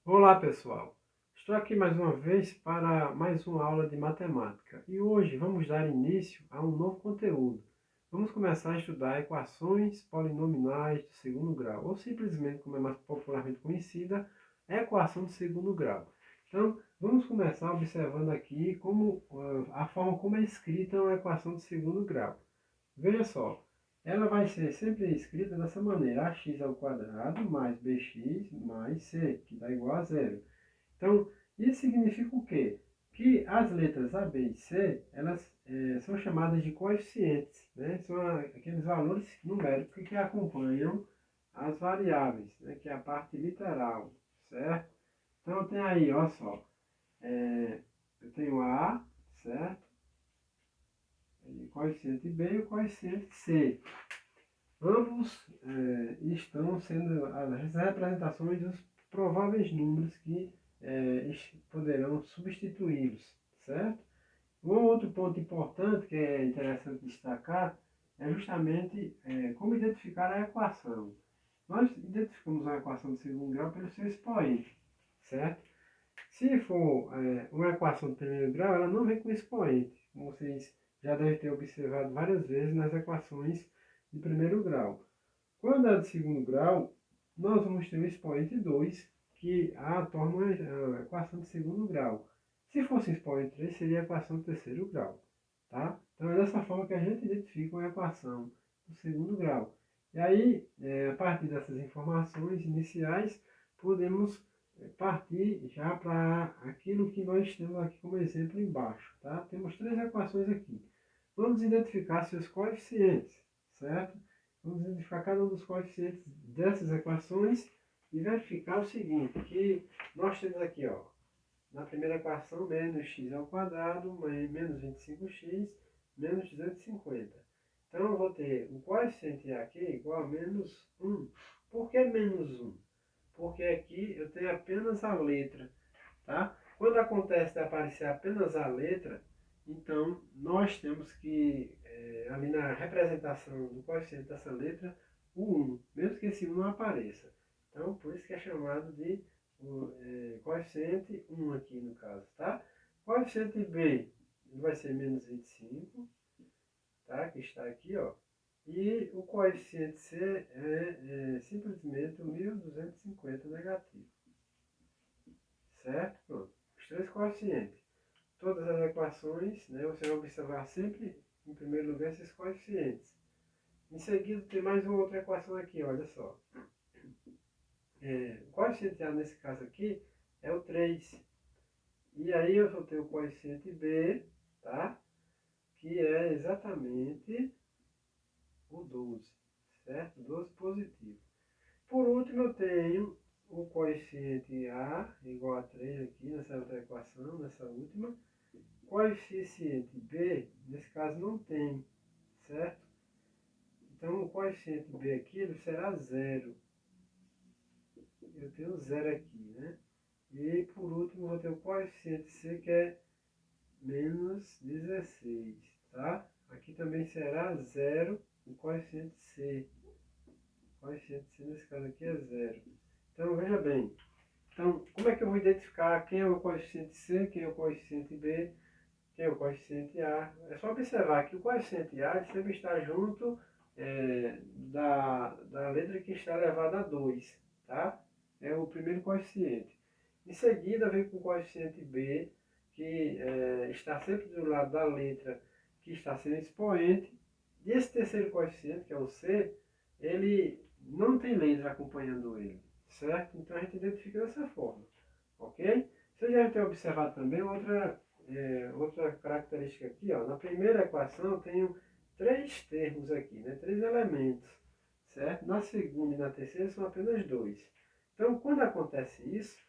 Olá pessoal, estou aqui mais uma vez para mais uma aula de matemática e hoje vamos dar início a um novo conteúdo. Vamos começar a estudar equações polinomiais de segundo grau, ou simplesmente, como é mais popularmente conhecida, a equação de segundo grau. Então, vamos começar observando aqui a forma como é escrita uma equação de segundo grau. Veja só, ela vai ser sempre escrita dessa maneira: ax ao quadrado mais bx mais c, que dá igual a zero. Então, isso significa o quê? Que as letras A, B e C, elas são chamadas de coeficientes, né? São aqueles valores numéricos que acompanham as variáveis, né? Que é a parte literal, certo? Então, eu tenho aí, olha só, eu tenho A, certo? O coeficiente B e o coeficiente C. Ambos estão sendo as representações dos prováveis números que poderão substituí-los, certo? Um outro ponto importante que é interessante destacar é justamente como identificar a equação. Nós identificamos a equação de segundo grau pelo seu expoente, certo? Se for uma equação de primeiro grau, ela não vem com expoente, como vocês já devem ter observado várias vezes nas equações de primeiro grau. Quando é de segundo grau, nós vamos ter o expoente 2, que a torna uma equação de segundo grau. Se fosse expoente 3, seria a equação de terceiro grau. Tá? Então é dessa forma que a gente identifica uma equação do segundo grau. E aí, a partir dessas informações iniciais, podemos partir já para aquilo que nós temos aqui como exemplo embaixo. Tá? Temos três equações aqui. Vamos identificar seus coeficientes, certo? Vamos identificar cada um dos coeficientes dessas equações e verificar o seguinte, que nós temos aqui, ó, na primeira equação, menos x ao quadrado, menos 25x, menos 250. Então, eu vou ter o coeficiente aqui igual a menos 1. Por que menos 1? Porque aqui eu tenho apenas a letra, tá? Quando acontece de aparecer apenas a letra, então nós temos que, ali na representação do coeficiente dessa letra, o 1, mesmo que esse 1 não apareça. Então, por isso que é chamado de coeficiente 1 aqui no caso, tá? Coeficiente B vai ser menos 25, tá? Que está aqui, ó. E o coeficiente C é simplesmente o 1250 negativo. Certo? Pronto. Os três coeficientes. Todas as equações, né, você vai observar sempre, em primeiro lugar, esses coeficientes. Em seguida, tem mais uma outra equação aqui, olha só. O coeficiente A, nesse caso aqui, é o 3. E aí eu vou ter o coeficiente B, tá? Que é exatamente o 12, certo? 12 positivo. Por último, eu tenho o coeficiente A igual a 3 aqui, nessa outra equação, nessa última. Coeficiente B, nesse caso, não tem, certo? Então, o coeficiente B aqui ele será zero. Eu tenho zero aqui, né? E, por último, vou ter o coeficiente C, que é menos 16, tá? Aqui também será zero o coeficiente C. O coeficiente C, nesse caso aqui, é zero. Então, veja bem. Então, como é que eu vou identificar quem é o coeficiente C, quem é o coeficiente B, quem é o coeficiente A? É só observar que o coeficiente A sempre está junto da letra que está elevada a 2, tá? É o primeiro coeficiente. Em seguida, vem com o coeficiente B, que está sempre do lado da letra que está sendo expoente. E esse terceiro coeficiente, que é o C, ele não tem letra acompanhando ele, certo? Então a gente identifica dessa forma, ok? Você já deve ter observado também outra característica aqui, ó. Na primeira equação eu tenho três termos aqui, né? Três elementos, certo? Na segunda e na terceira são apenas dois. Então, quando acontece isso,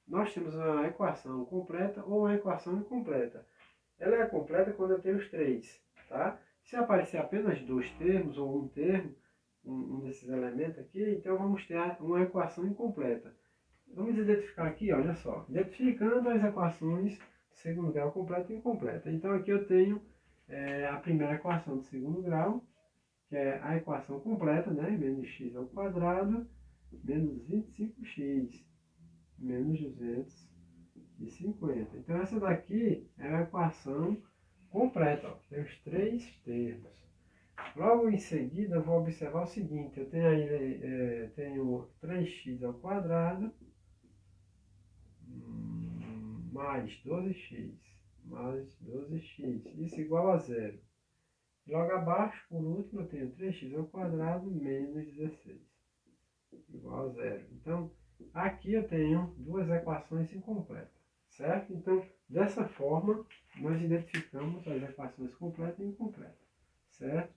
nós temos uma equação completa ou uma equação incompleta. Ela é completa quando eu tenho os três, tá? Se aparecer apenas dois termos ou um termo, um desses elementos aqui, então vamos ter uma equação incompleta. Vamos identificar aqui, olha só, identificando as equações de segundo grau completa e incompleta. Então aqui eu tenho a primeira equação de segundo grau, que é a equação completa, né? Menos x ao quadrado, menos 25x, menos 250. Então essa daqui é a equação completa, ó. Tem os três termos. Logo em seguida eu vou observar o seguinte, eu tenho aí tenho 3x ao quadrado mais 12x mais 12x, isso igual a zero. Logo abaixo, por último, eu tenho 3x ao quadrado menos 16, igual a zero. Então, aqui eu tenho duas equações incompletas, certo? Então, dessa forma, nós identificamos as equações completas e incompletas, certo?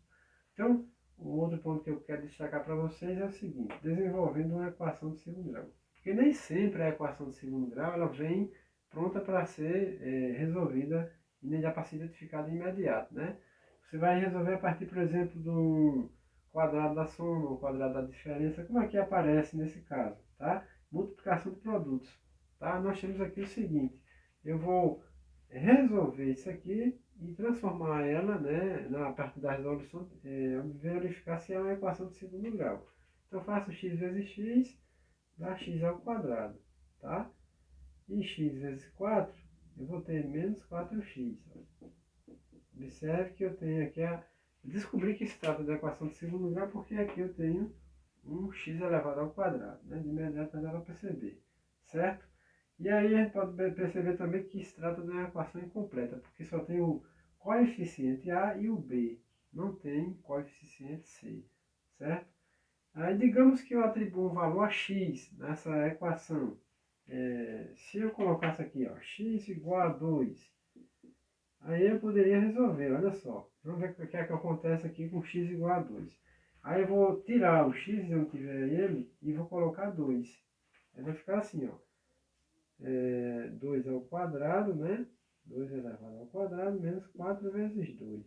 Então, o outro ponto que eu quero destacar para vocês é o seguinte, desenvolvendo uma equação de segundo grau. Porque nem sempre a equação de segundo grau ela vem pronta para ser resolvida e nem já para ser identificada de imediato, né? Você vai resolver a partir, por exemplo, do quadrado da soma, ou quadrado da diferença, como aqui aparece nesse caso, tá? Multiplicação de produtos, tá? Nós temos aqui o seguinte, eu vou resolver isso aqui e transformar ela, né, na parte da resolução, verificar se é uma equação de segundo grau. Então, eu faço x vezes x, dá x ao quadrado, tá? E x vezes 4, eu vou ter menos 4x. Observe que eu tenho aqui descobri que se trata de equação de segundo grau porque aqui eu tenho um x elevado ao quadrado, né? De imediato dá para perceber, certo? E aí a gente pode perceber também que se trata de uma equação incompleta, porque só tem o coeficiente A e o B, não tem coeficiente C, certo? Aí digamos que eu atribuo um valor a x nessa equação. Se eu colocasse aqui, ó, x igual a 2, aí eu poderia resolver, olha só. Vamos ver o que é que acontece aqui com x igual a 2. Aí eu vou tirar o x de onde tiver ele e vou colocar 2. Aí vai ficar assim, ó. 2 ao quadrado, né? 2 elevado ao quadrado menos 4 vezes 2.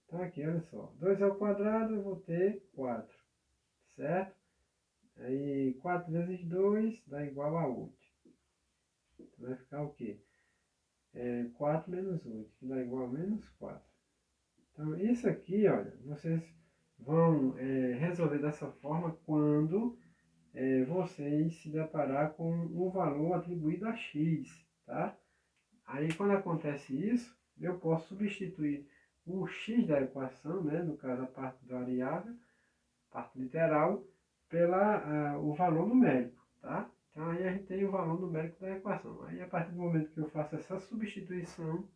Então aqui, olha só. 2 ao quadrado eu vou ter 4, certo? Aí 4 vezes 2 dá igual a 8. Então vai ficar o quê? 4 menos 8, que dá igual a menos 4. Então isso aqui, olha, vocês vão resolver dessa forma quando vocês se deparar com o valor atribuído a x, tá? Aí quando acontece isso, eu posso substituir o x da equação, né, no caso a parte variável, parte literal, pela o valor numérico, tá? Então aí a gente tem o valor numérico da equação. Aí a partir do momento que eu faço essa substituição,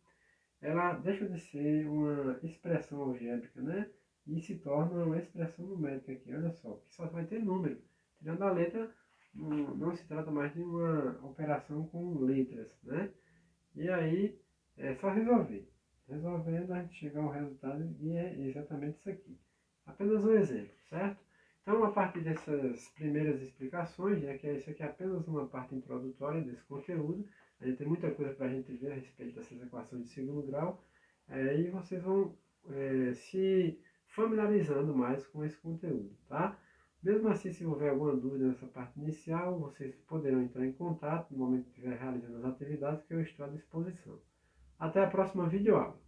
ela deixa de ser uma expressão algébrica, né? E se torna uma expressão numérica aqui, olha só, que só vai ter número. Tirando a letra, não se trata mais de uma operação com letras, né? E aí é só resolver. Resolvendo a gente chega ao resultado e é exatamente isso aqui. Apenas um exemplo, certo? Então, a partir dessas primeiras explicações, já que isso aqui é apenas uma parte introdutória desse conteúdo, a gente tem muita coisa para a gente ver a respeito dessas equações de segundo grau, e vocês vão se familiarizando mais com esse conteúdo, tá? Mesmo assim, se houver alguma dúvida nessa parte inicial, vocês poderão entrar em contato no momento que estiver realizando as atividades que eu estou à disposição. Até a próxima videoaula.